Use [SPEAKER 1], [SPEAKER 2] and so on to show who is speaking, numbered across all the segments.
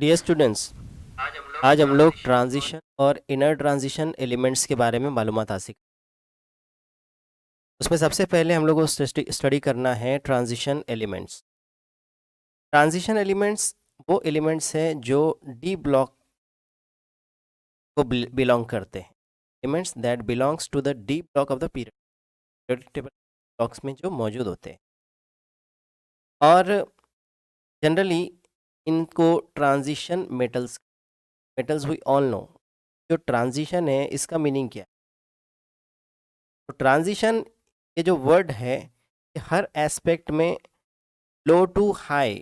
[SPEAKER 1] Dear students, आज हम लोग ट्रांजिशन और इनर ट्रांजिशन एलिमेंट्स के बारे में मालूमात हासिल। उसमें सबसे पहले हम लोग को स्टडी करना है ट्रांजिशन एलिमेंट्स। ट्रांजिशन एलिमेंट्स वो एलिमेंट्स हैं जो डी ब्लॉक को बिलोंग करते हैं। Elements that belongs to the D block of the period table blocks में जो मौजूद होते हैं। और जनरली इनको transition metals we all know. जो ट्रांजिशन है इसका मीनिंग क्या है? तो ट्रांजिशन ये जो वर्ड है ये हर एस्पेक्ट में लो टू हाई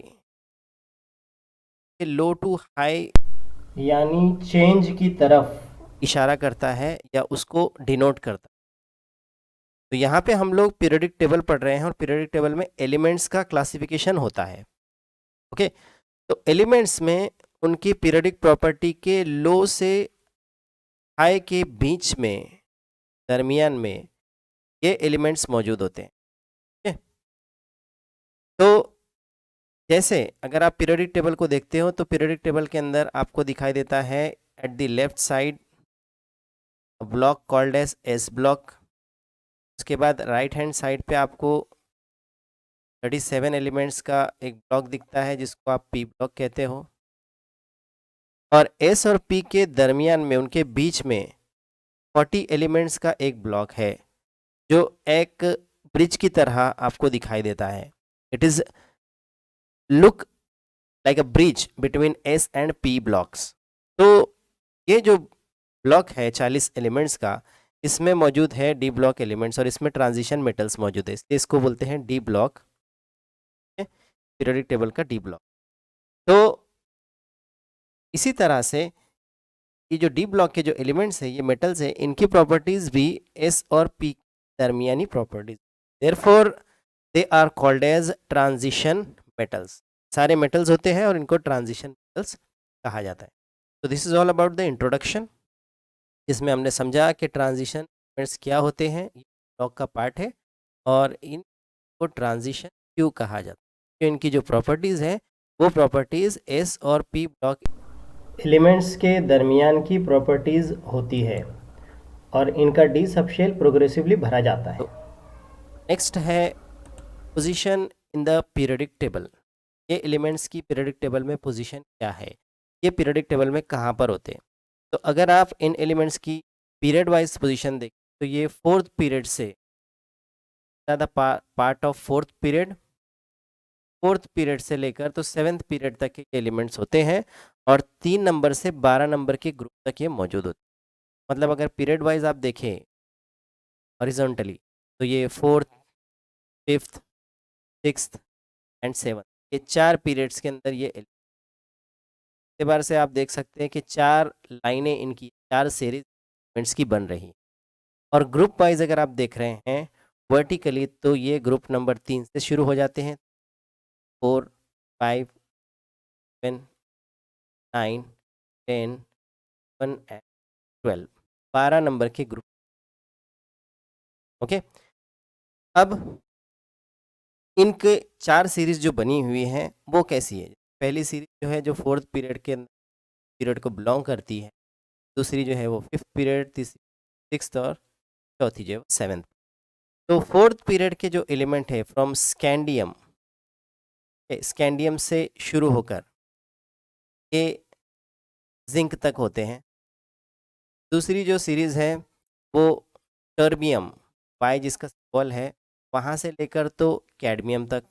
[SPEAKER 1] यानी चेंज की तरफ इशारा करता है या उसको डिनोट करता है। तो यहाँ पे हम लोग पीरियोडिक टेबल पढ़ रहे हैं और पीरियोडिक टेबल में एलिमेंट्स का क्लासिफिकेशन होता है। ओके, तो एलिमेंट्स में उनकी पीरियोडिक प्रॉपर्टी के लो से हाई के बीच में दरमियान में ये एलिमेंट्स मौजूद होते हैं। ओके, तो जैसे अगर आप पीरियोडिक टेबल को देखते हो तो पीरियोडिक टेबल के अंदर आपको दिखाई देता है at the left side block called as S block. उसके बाद राइट हैंड साइड पे आपको 37 एलिमेंट्स का एक ब्लॉक दिखता है जिसको आप पी ब्लॉक कहते हो। और एस और पी के दरमियान में उनके बीच में 40 एलिमेंट्स का एक ब्लॉक है जो एक ब्रिज की तरह आपको दिखाई देता है। It is look like a bridge between S and P blocks. तो ये जो ब्लॉक है 40 एलिमेंट्स का, इसमें मौजूद है डी ब्लॉक एलिमेंट्स और इसमें ट्रांजिशन मेटल्स मौजूद है, इसलिए इसको बोलते हैं डी ब्लॉक, पीरियोडिक टेबल का डी ब्लॉक। तो इसी तरह से ये जो डी ब्लॉक के जो एलिमेंट्स है ये मेटल्स है, इनकी प्रॉपर्टीज भी एस और पी दरमियानी properties, therefore they are called as transition metals. सारे मेटल्स होते हैं और इनको ट्रांजिशन मेटल्स कहा जाता है। तो this is all about the introduction, जिसमें हमने समझा कि ट्रांजिशन एलिमेंट्स क्या होते हैं, ये ब्लॉक का पार्ट है और इनको ट्रांजिशन क्यों कहा जाता है। तो इनकी जो प्रॉपर्टीज़ हैं वो प्रॉपर्टीज़ एस और पी ब्लॉक एलिमेंट्स के दरमियान की प्रॉपर्टीज़ होती है और इनका डी सबशेल प्रोग्रेसिवली भरा जाता है। नेक्स्ट है position in the periodic table. ये एलिमेंट्स की पीरियोडिक टेबल में पोजीशन क्या है, ये पीरियोडिक टेबल में कहाँ पर होते हैं। तो अगर आप इन एलिमेंट्स की पीरियड वाइज पोजीशन देखें तो ये फोर्थ पीरियड से ज़्यादा पार्ट ऑफ फोर्थ पीरियड से लेकर तो सेवेंथ पीरियड तक के एलिमेंट्स होते हैं और 3 नंबर से 12 नंबर के ग्रुप तक ये मौजूद होते हैं। मतलब अगर पीरियड वाइज आप देखें हॉरिजॉन्टली तो ये fourth, fifth, sixth and seventh, ये 4 पीरियड्स के अंदर ये बार से आप देख सकते हैं कि 4 लाइनें इनकी 4 सीरीज एलिमेंट्स की बन रही। और ग्रुप वाइज अगर आप देख रहे हैं वर्टिकली तो ये ग्रुप नंबर 3 से शुरू हो जाते हैं, 4, 5, 7, 9, 10, 1 एंड 12, 12 नंबर के ग्रुप। ओके, अब इनके 4 सीरीज जो बनी हुई हैं वो कैसी है। पहली सीरीज जो है जो फोर्थ पीरियड के पीरियड को बिलोंग करती है, दूसरी जो है वो फिफ्थ पीरियड, तीसरी सिक्स्थ और चौथी जो है वो सेवन्थ। तो फोर्थ पीरियड के जो एलिमेंट है फ्रॉम स्कैंडियम से शुरू होकर ये जिंक तक होते हैं। दूसरी जो सीरीज़ है वो टर्बियम, पाई जिसका सिंबल है, वहाँ से लेकर तो कैडमियम तक।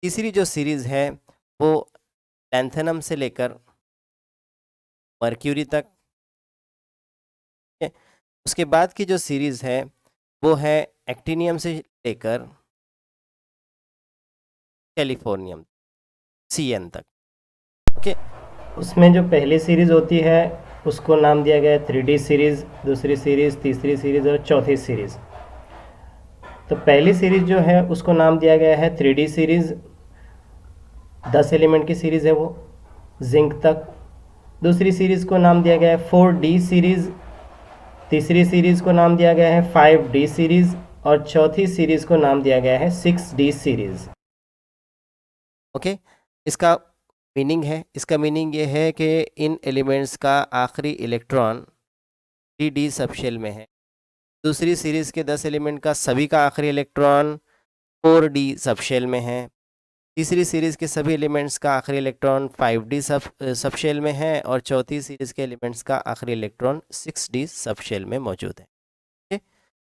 [SPEAKER 1] तीसरी जो सीरीज़ है वो लैंथेनम से लेकर मर्क्यूरी तक। ठीक है? उसके बाद की जो सीरीज़ है वो है एक्टिनियम से लेकर कैलिफोर्नियम, CN तक। ओके, उसमें जो पहली सीरीज़ होती है उसको नाम दिया गया है 3D सीरीज़, दूसरी सीरीज़, तीसरी सीरीज़ और चौथी सीरीज़। तो पहली सीरीज़ जो है उसको नाम दिया गया है 3D सीरीज़, 10 एलिमेंट की सीरीज़ है वो जिंक तक। दूसरी सीरीज़ को नाम दिया गया है 4D सीरीज़, तीसरी सीरीज़ को नाम दिया गया है 5D सीरीज़ और चौथी सीरीज़ को नाम दिया गया है 6D सीरीज़। ओके, इसका मीनिंग है, इसका मीनिंग ये है कि इन एलिमेंट्स का आखिरी इलेक्ट्रॉन 3D सब शेल में है। दूसरी सीरीज़ के 10 एलिमेंट का सभी का आखिरी इलेक्ट्रॉन 4D सब शेल में है। तीसरी सीरीज़ के सभी एलिमेंट्स का आखिरी इलेक्ट्रॉन 5D सब शेल में है और चौथी सीरीज़ के एलिमेंट्स का आखिरी इलेक्ट्रॉन 6D सब शेल में मौजूद है। ठीक है,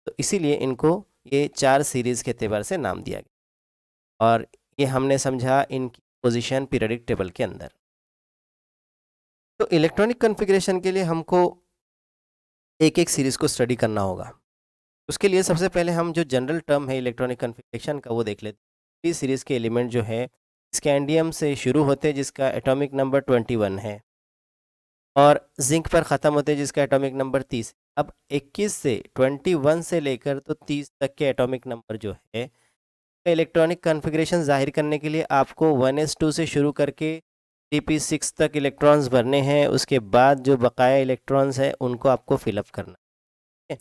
[SPEAKER 1] तो इसीलिए इनको ये 4 सीरीज़ के एतबार से नाम दिया गया और ये हमने समझा इनकी पोजीशन पीरियोडिक टेबल के अंदर। तो इलेक्ट्रॉनिक कॉन्फ़िगरेशन के लिए हमको एक एक सीरीज़ को स्टडी करना होगा। उसके लिए सबसे पहले हम जो जनरल टर्म है इलेक्ट्रॉनिक कॉन्फ़िगरेशन का वो देख लेते हैं। इस सीरीज़ के एलिमेंट जो है स्कैंडियम से शुरू होते हैं जिसका एटॉमिक नंबर 21 है और जिंक पर ख़त्म होते हैं जिसका एटॉमिक नंबर 30। अब 21 से 21 से लेकर तो 30 तक के एटॉमिक नंबर जो है इलेक्ट्रॉनिक कॉन्फ़िगरेशन ज़ाहिर करने के लिए आपको 1s2 से शुरू करके 3p6 तक इलेक्ट्रॉन्स भरने हैं। उसके बाद जो बकाया इलेक्ट्रॉन्स हैं उनको आपको फिलअप करना है।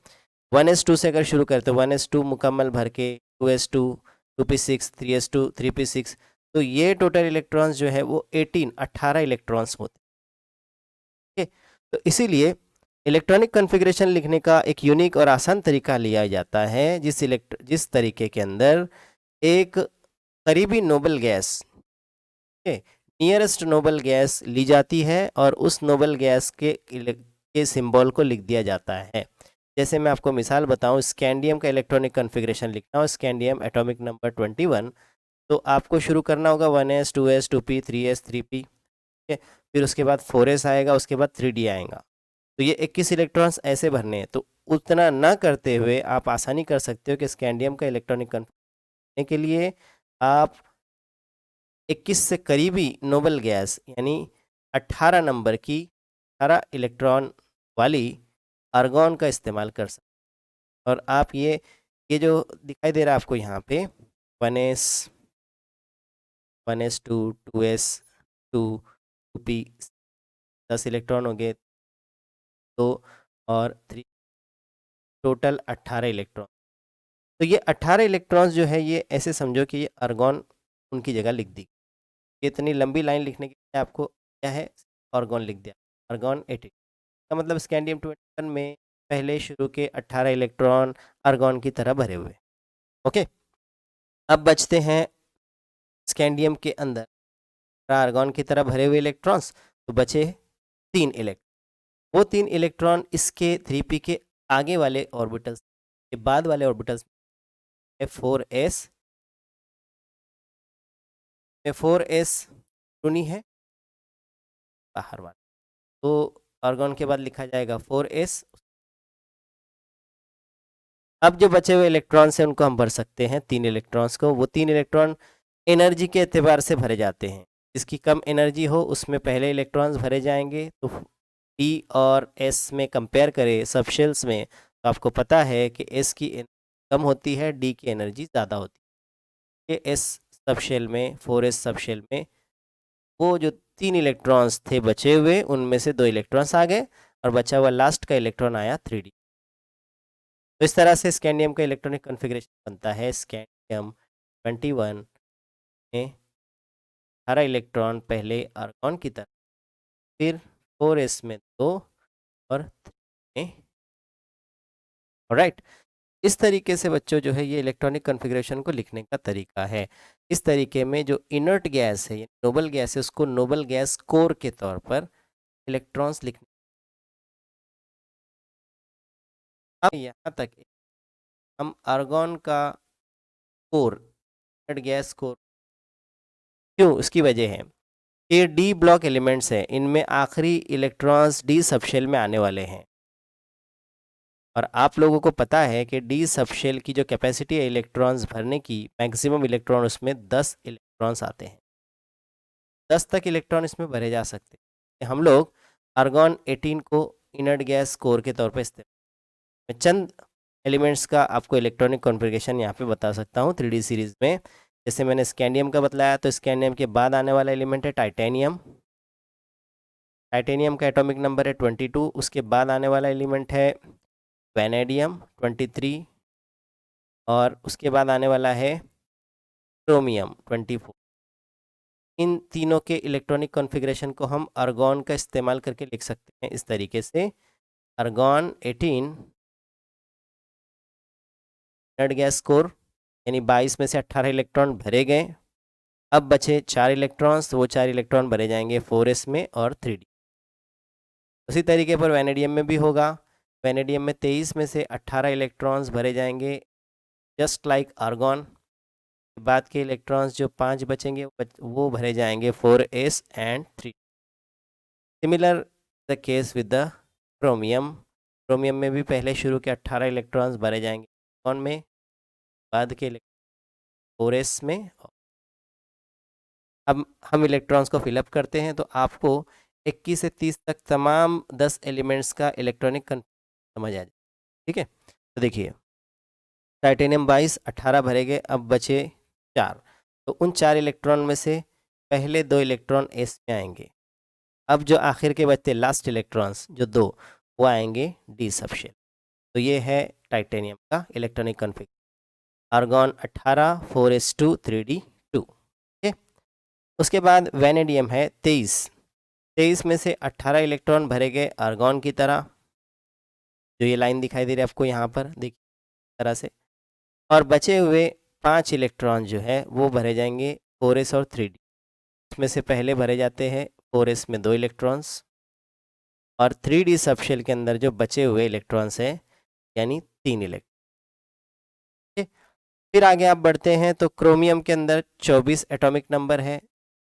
[SPEAKER 1] 1s2 से अगर शुरू करते 1s2 मुकम्मल भर के 2s2 2p6 3s2 3p6 तो ये टोटल इलेक्ट्रॉन्स जो है वो 18 इलेक्ट्रॉन्स होते हैं। तो इसीलिए इलेक्ट्रॉनिक कॉन्फ़िगरेशन लिखने का एक यूनिक और आसान तरीका लिया जाता है जिस तरीके के अंदर एक करीबी noble gas nearest noble gas ली जाती है और उस नोबल गैस के सिंबल को लिख दिया जाता है। जैसे मैं आपको मिसाल बताऊं, स्कैंडियम का इलेक्ट्रॉनिक कॉन्फ़िगरेशन लिखना हो, स्कैंडियम एटॉमिक नंबर 21, तो आपको शुरू करना होगा 1s 2s 2p 3s 3p। ठीक है, फिर उसके बाद 4s आएगा, उसके बाद 3d आएगा। तो ये 21 इलेक्ट्रॉन्स ऐसे भरने हैं। तो उतना ना करते हुए आप आसानी कर सकते हो कि स्कैंडियम का इलेक्ट्रॉनिक कॉन्फ़िगरेशन के लिए आप 21 से करीबी नोबल गैस यानी 18 नंबर की 18 इलेक्ट्रॉन वाली आर्गॉन का इस्तेमाल कर सकते हैं। और आप ये जो दिखाई दे रहा है आपको यहाँ पे 1s 1s2 2s 2 2p 10 electron हो गए, 2 और 3, टोटल 18 इलेक्ट्रॉन। तो ये 18 इलेक्ट्रॉन्स जो है ये ऐसे समझो कि ये आर्गॉन उनकी जगह लिख दी। इतनी लंबी लाइन लिखने के लिए आपको क्या है आर्गॉन लिख दिया, आर्गॉन 18 का मतलब स्कैंडियम 21 में पहले शुरू के 18 इलेक्ट्रॉन आर्गॉन की तरह भरे हुए। ओके, अब बचते हैं स्कैंडियम के अंदर आर्गॉन की तरह भरे हुए इलेक्ट्रॉन्स, तो बचे 3 इलेक्ट्रॉन। वो 3 इलेक्ट्रॉन इसके 3p के आगे वाले ऑर्बिटल्स के बाद वाले ऑर्बिटल्स में 4s में 4s टूनी है बाहर वाला, तो आर्गॉन के बाद लिखा जाएगा 4s। अब जो बचे हुए इलेक्ट्रॉन्स हैं उनको हम भर सकते हैं 3 इलेक्ट्रॉन्स को। वो 3 इलेक्ट्रॉन एनर्जी के एतबार से भरे जाते हैं। जिसकी कम एनर्जी हो उसमें पहले इलेक्ट्रॉन्स भरे जाएंगे। तो डी और एस में कंपेयर करें सब शेल्स में, तो आपको पता है कि एस की कम होती है, डी की एनर्जी ज़्यादा होती है। ये एस सब शेल में 4s सब शेल में वो जो 3 इलेक्ट्रॉन्स थे बचे हुए उनमें से 2 इलेक्ट्रॉन्स आ गए और बचा हुआ लास्ट का इलेक्ट्रॉन आया 3d। तो इस तरह से स्कैंडियम का इलेक्ट्रॉनिक कॉन्फ़िगरेशन बनता है। स्कैंडियम 21 में 18 इलेक्ट्रॉन पहले आर्गॉन की तरफ, फिर 4s में 2 और 3 में। राइट, इस तरीके से बच्चों जो है ये इलेक्ट्रॉनिक कॉन्फ़िगरेशन को लिखने का तरीका है। इस तरीके में जो इनर्ट गैस है नोबल गैस है उसको नोबल गैस कोर के तौर पर इलेक्ट्रॉन्स लिखने। अब यहाँ तक हम आर्गॉन का कोर, इनर्ट गैस कोर, क्यों, उसकी वजह है ये डी ब्लॉक एलिमेंट्स हैं, इनमें आखिरी इलेक्ट्रॉन्स डी सबशेल में आने वाले हैं। और आप लोगों को पता है कि डी सबशेल की जो कैपेसिटी है इलेक्ट्रॉन्स भरने की, मैक्सिमम इलेक्ट्रॉन उसमें 10 इलेक्ट्रॉन्स आते हैं। 10 तक इलेक्ट्रॉन इसमें भरे जा सकते हैं। हम लोग आर्गॉन 18 को इनर्ट गैस कोर के तौर पर इस्तेमाल, मैं चंद एलिमेंट्स का आपको इलेक्ट्रॉनिक कॉन्फ़िगरेशन यहाँ पे बता सकता हूँ 3D सीरीज़ में। जैसे मैंने स्कैंडियम का बतलाया, तो स्कैंडियम के बाद आने वाला एलिमेंट है टाइटेनियम। टाइटेनियम का एटॉमिक नंबर है 22। उसके बाद आने वाला एलिमेंट है वैनेडियम 23 और उसके बाद आने वाला है क्रोमियम 24। इन तीनों के इलेक्ट्रॉनिक कॉन्फ़िगरेशन को हम आर्गॉन का इस्तेमाल करके लिख सकते हैं इस तरीके से। आर्गॉन 18 नेट गैस कोर, यानी 22 में से 18 इलेक्ट्रॉन भरे गए। अब बचे 4 इलेक्ट्रॉन्स, तो वो 4 इलेक्ट्रॉन भरे जाएंगे 4s में और 3d। उसी तरीके पर वैनेडियम में भी होगा। वैनेडियम में 23 में से 18 इलेक्ट्रॉन्स भरे जाएंगे जस्ट लाइक आर्गॉन। बाद के इलेक्ट्रॉन्स जो 5 बचेंगे वो भरे जाएंगे 4s and 3। Similar the case with the chromium. Chromium में भी पहले शुरू के 18 इलेक्ट्रॉन्स भरे जाएंगे कौन में, बाद के 4s में। अब हम इलेक्ट्रॉन्स को फिलअप करते हैं, तो आपको 21 से 30 तक तमाम 10 एलिमेंट्स का इलेक्ट्रॉनिक कन्फिगरेशन समझ आ जाए। ठीक है, तो देखिए टाइटेनियम 22 18 भरे गए, अब बचे 4। तो उन 4 इलेक्ट्रॉन में से पहले 2 इलेक्ट्रॉन एस में आएंगे। अब जो आखिर के बचते लास्ट इलेक्ट्रॉन्स जो 2 वो आएंगे डी सबशेल। तो ये है टाइटेनियम का electronic configuration. Argon 18 4s2 3d2। ठीक है, उसके बाद वैनेडियम है 23 में से 18 इलेक्ट्रॉन भरे गए आर्गॉन की तरह, जो ये लाइन दिखाई दे रही है आपको यहाँ पर देखिए तरह से। और बचे हुए 5 इलेक्ट्रॉन जो है वो भरे जाएंगे 4s और 3d। उसमें से पहले भरे जाते हैं 4s में 2 इलेक्ट्रॉन्स, और 3d सबशेल के अंदर जो बचे हुए इलेक्ट्रॉन्स हैं यानी 3 इलेक्ट्रॉन। फिर आगे आप बढ़ते हैं तो क्रोमियम के अंदर 24 एटॉमिक नंबर है,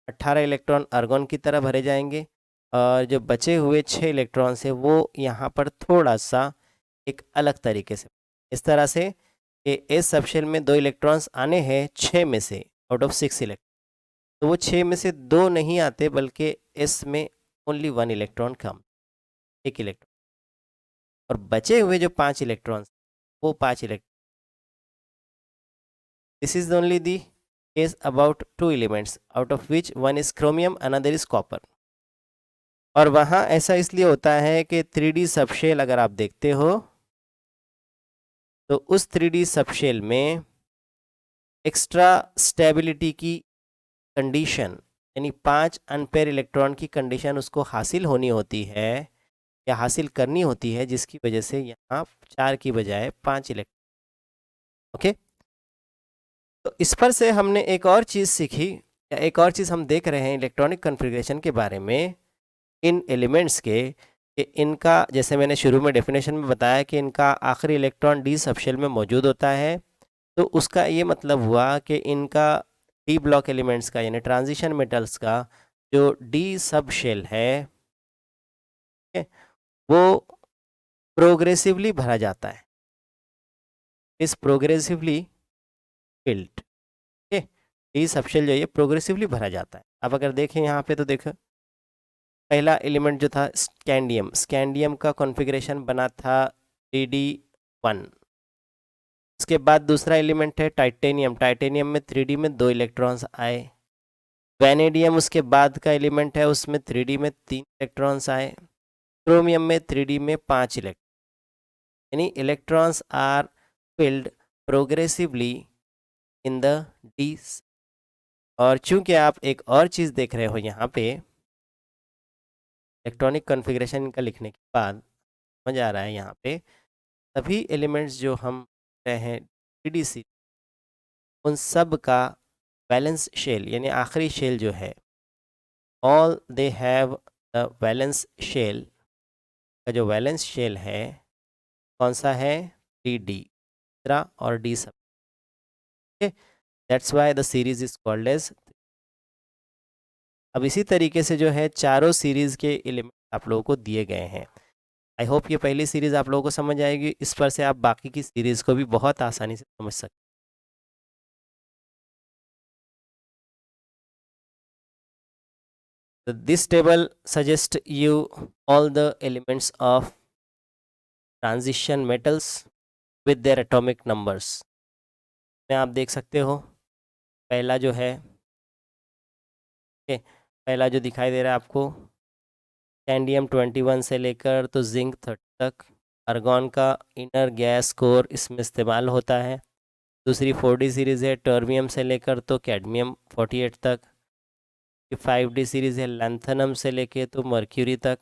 [SPEAKER 1] 18 इलेक्ट्रॉन आर्गॉन की तरह भरे जाएंगे, और जो बचे हुए 6 इलेक्ट्रॉन्स हैं वो यहाँ पर थोड़ा सा एक अलग तरीके से इस तरह से कि एस सबशेल में 2 इलेक्ट्रॉन्स आने हैं 6 में से आउट ऑफ 6 इलेक्ट्रॉन। तो वो 6 में से 2 नहीं आते, बल्कि एस में ओनली 1 इलेक्ट्रॉन कम, 1 इलेक्ट्रॉन। और बचे हुए जो 5 इलेक्ट्रॉन्स वो 5 electron. This is only the case about 2 elements out of which one is chromium another is copper. और वहाँ ऐसा इसलिए होता है कि 3D सबशेल अगर आप देखते हो तो उस 3D सबशेल में एक्स्ट्रा स्टेबिलिटी की कंडीशन, यानी 5 अनपेयर इलेक्ट्रॉन की कंडीशन उसको हासिल होनी होती है या हासिल करनी होती है, जिसकी वजह से यहाँ 4 की बजाय 5 इलेक्ट्रॉन। ओके, तो इस पर से हमने एक और चीज़ सीखी, या एक और चीज़ हम देख रहे हैं इलेक्ट्रॉनिक कॉन्फ़िगरेशन के बारे में इन एलिमेंट्स के, कि इनका जैसे मैंने शुरू में डेफिनेशन में बताया कि इनका आखिरी इलेक्ट्रॉन डी सबशेल में मौजूद होता है। तो उसका ये मतलब हुआ कि इनका डी ब्लॉक एलिमेंट्स का यानी ट्रांजिशन मेटल्स का जो डी सब शेल है वो प्रोग्रेसिवली भरा जाता है, इस प्रोग्रेसिवली फिल्ड। ठीक है, डी सब शेल जो है प्रोग्रेसिवली भरा जाता है। अब अगर देखें यहाँ पे तो देखो पहला एलिमेंट जो था स्कैंडियम, स्कैंडियम का कॉन्फ़िगरेशन बना था DD1। उसके बाद दूसरा एलिमेंट है टाइटेनियम, टाइटेनियम में 3D में 2 इलेक्ट्रॉन्स आए। वैनेडियम उसके बाद का एलिमेंट है, उसमें 3D में 3 इलेक्ट्रॉन्स आए। क्रोमियम में 3D में 5 इलेक्ट्रॉन, यानी electrons are filled progressively in the D. और चूंकि आप एक और चीज़ देख रहे हो यहाँ पे इलेक्ट्रॉनिक कॉन्फ़िगरेशन का लिखने के बाद समझ आ रहा है यहाँ पे सभी एलिमेंट्स जो हम रहे हैं DDC उन सब का वैलेंस शेल यानी आखिरी शेल जो है all they have the valence shell का जो वैलेंस शेल है कौन सा है DD और D सब। That's why the series is called as. अब इसी तरीके से जो है चारों सीरीज़ के एलिमेंट आप लोगों को दिए गए हैं। आई होप ये पहली सीरीज़ आप लोगों को समझ आएगी, इस पर से आप बाकी की सीरीज़ को भी बहुत आसानी से समझ सकते हैं। This table suggest you all the elements of transition metals with their atomic numbers में आप देख सकते हो। पहला जो है पहला जो दिखाई दे रहा है आपको कैंडियम 21 से लेकर तो जिंक 30 तक। आर्गॉन का इनर गैस कोर इसमें इस्तेमाल होता है। दूसरी 4D सीरीज़ है टर्बियम से लेकर तो कैडमियम 48 तक। कि 5D सीरीज़ है लैंथेनम से लेके तो मर्क्यूरी तक,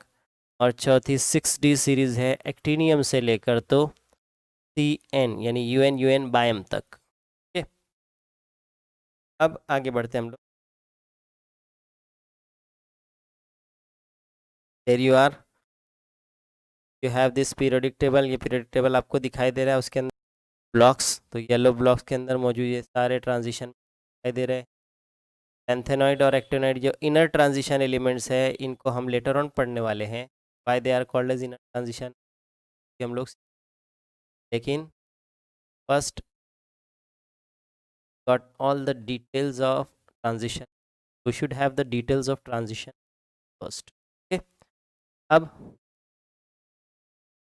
[SPEAKER 1] और चौथी 6D सीरीज़ है एक्टिनियम से लेकर तो CN यानी UN बायम तक। ठीक है, अब आगे बढ़ते हैं हम लोग। There you are, you have this periodic table. ये पीरियोडिक टेबल आपको दिखाई दे रहा है, उसके अंदर ब्लॉक्स, तो येलो ब्लॉक्स के अंदर मौजूद ये सारे ट्रांजिशन दिखाई दे रहे हैं। एंथेनॉइड और एक्टिनॉइड जो इनर ट्रांजिशन एलिमेंट्स है, इनको हम लेटर ऑन पढ़ने वाले हैं, why they are called as inner transition हम लोग। लेकिन first got all the details of transition, we should have the details of transition first। okay,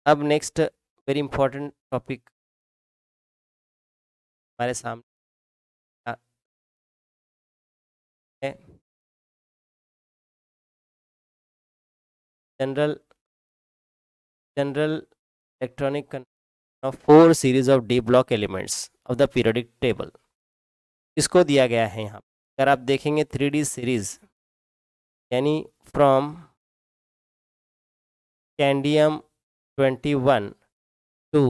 [SPEAKER 1] अब नेक्स्ट वेरी इंपॉर्टेंट टॉपिक हमारे सामने है, general electronic of 4 series of d block elements of the periodic table। इसको दिया गया है यहाँ, अगर आप देखेंगे 3D सीरीज यानी फ्रॉम कैंडियम 21 टू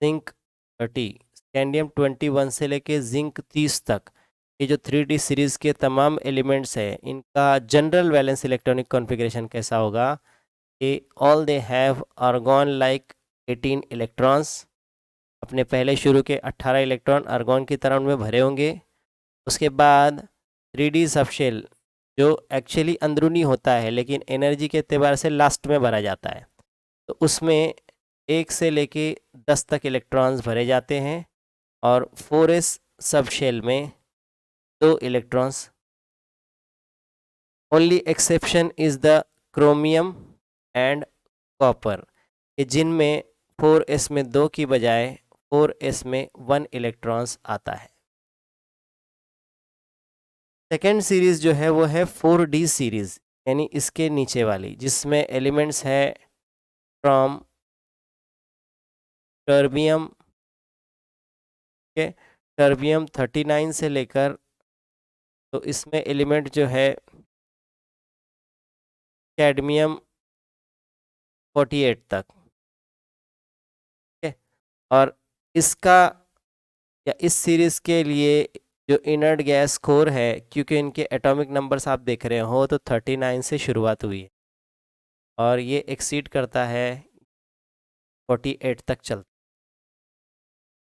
[SPEAKER 1] जिंक 30, कैंडियम 21 से लेके जिंक 30 तक, ये जो 3D सीरीज के तमाम एलिमेंट्स हैं, इनका जनरल वैलेंस इलेक्ट्रॉनिक कॉन्फ़िगरेशन कैसा होगा कि all they have argon like 18 electrons, अपने पहले शुरू के 18 इलेक्ट्रॉन आर्गॉन की तरह उनमें भरे होंगे। उसके बाद 3D सबशेल जो एक्चुअली अंदरूनी होता है लेकिन एनर्जी के एतबार से लास्ट में भरा जाता है, तो उसमें 1 से लेके 10 तक इलेक्ट्रॉन्स भरे जाते हैं, और 4s सबशेल में 2 electrons. Only exception is the chromium and copper, कि जिनमें 4s में 2 की बजाय 4s में 1 इलेक्ट्रॉन्स आता है। सेकेंड सीरीज़ जो है वो है 4D सीरीज़, यानी इसके नीचे वाली, जिसमें एलिमेंट्स है फ्रॉम टर्बियम के टर्बियम 39 से लेकर, तो इसमें एलिमेंट जो है कैडमियम 48 तक। ठीक है, और इसका या इस सीरीज़ के लिए जो इनर्ट गैस कोर है, क्योंकि इनके एटॉमिक नंबर्स आप देख रहे हो तो 39 से शुरुआत हुई है और ये एक्सीड करता है 48 तक चलता,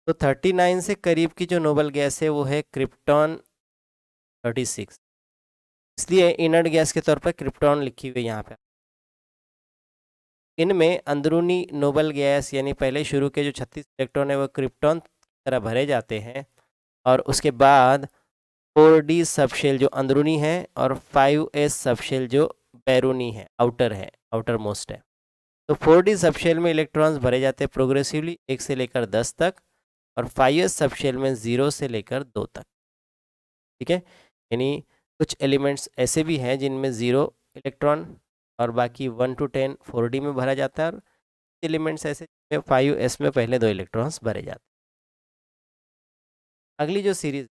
[SPEAKER 1] तो 39 से करीब की जो नोबल गैस है वो है क्रिप्टॉन 36, इसलिए इनर्ट गैस के तौर पर क्रिप्टॉन लिखी हुई यहाँ पे। इनमें अंदरूनी नोबल गैस यानी पहले शुरू के जो 36 इलेक्ट्रॉन है वो क्रिप्टॉन तरह भरे जाते हैं, और उसके बाद 4D सबशेल जो अंदरूनी है और 5s सबशेल जो बैरूनी है, आउटर है, आउटर मोस्ट है। तो 4D सबशेल में इलेक्ट्रॉन्स भरे जाते हैं प्रोग्रेसिवली 1 से लेकर 10 तक, और 5s सबशेल में 0 से लेकर 2 तक। ठीक है, यानी कुछ एलिमेंट्स ऐसे भी हैं जिनमें 0 इलेक्ट्रॉन और बाकी 1 to 10 4D में भरा जाता है, और एलिमेंट्स ऐसे 5s में पहले 2 इलेक्ट्रॉन्स भरे जाते हैं। अगली जो series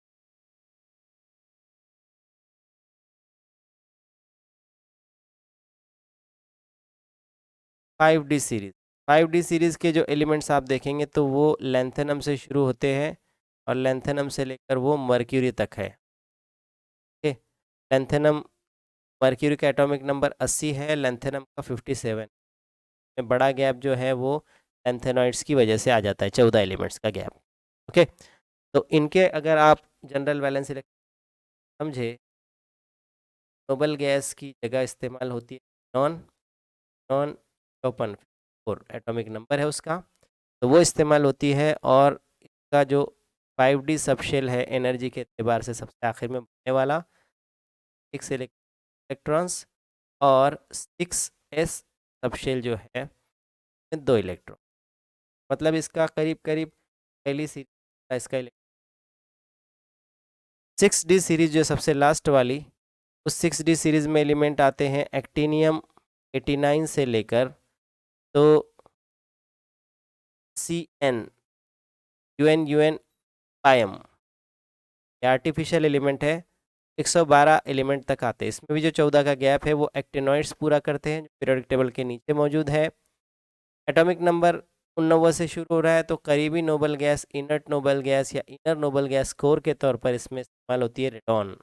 [SPEAKER 1] 5D series, 5D series के जो एलिमेंट्स आप देखेंगे तो वो लैंथेनम से शुरू होते हैं और लैंथेनम से लेकर वो मर्क्यूरी तक है। ठीक, लैंथेनम मर्क्यूरी का एटॉमिक नंबर 80 है, लैंथेनम का 57 में बड़ा गैप जो है वो लैंथेनॉइड्स की वजह से आ जाता है, 14 एलिमेंट्स का गैप। ओके, तो इनके अगर आप जनरल वैलेंस समझे, नोबल गैस की जगह इस्तेमाल होती है non non open 4 atomic number है उसका, तो वो इस्तेमाल होती है, और इसका जो 5D सबशेल है एनर्जी के एतबार से सबसे आखिर में बनने वाला 6 इलेक्ट्रॉन्स, और 6s सबशेल जो है 2 इलेक्ट्रॉन, मतलब इसका करीब करीब पहली सीरीज इसका 6D सीरीज जो सबसे लास्ट वाली, उस 6D सीरीज में एलिमेंट आते हैं एक्टिनियम 89 से लेकर तो CN UN बायम, ये आर्टिफिशियल एलिमेंट है, 112 एलिमेंट तक आते हैं। इसमें भी जो 14 का गैप है वो एक्टिनॉइड्स पूरा करते हैं, जो पीरियोडिक टेबल के नीचे मौजूद है। एटॉमिक नंबर 89 से शुरू हो रहा है, तो करीबी noble gas, inert noble gas या इनर नोबल गैस कोर के तौर पर इसमें इस्तेमाल होती है रेडॉन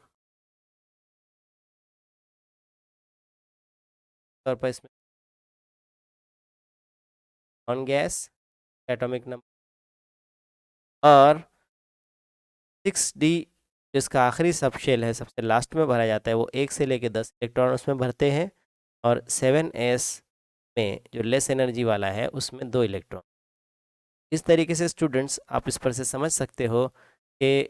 [SPEAKER 1] तौर पर इसमें ऑन गैस एटॉमिक नंबर। और 6D जिसका आखिरी सब शेल है, सबसे लास्ट में भरा जाता है, वो 1 से लेकर 10 इलेक्ट्रॉन उसमें भरते हैं। और 7S में जो लेस एनर्जी वाला है उसमें 2 इलेक्ट्रॉन। इस तरीके से स्टूडेंट्स आप इस पर से समझ सकते हो कि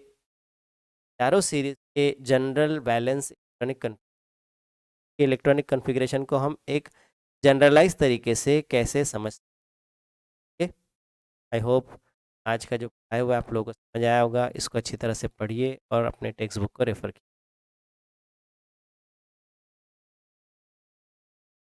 [SPEAKER 1] चारों सीरीज के जनरल बैलेंस इलेक्ट्रॉनिक कन्फिग्रेशन को हम एक जनरलाइज तरीके से कैसे समझ सके। आई होप आज का जो पढ़ाया हुआ आप लोगों को समझ आया होगा। इसको अच्छी तरह से पढ़िए और अपने टेक्स्ट बुक को रेफर कीजिए।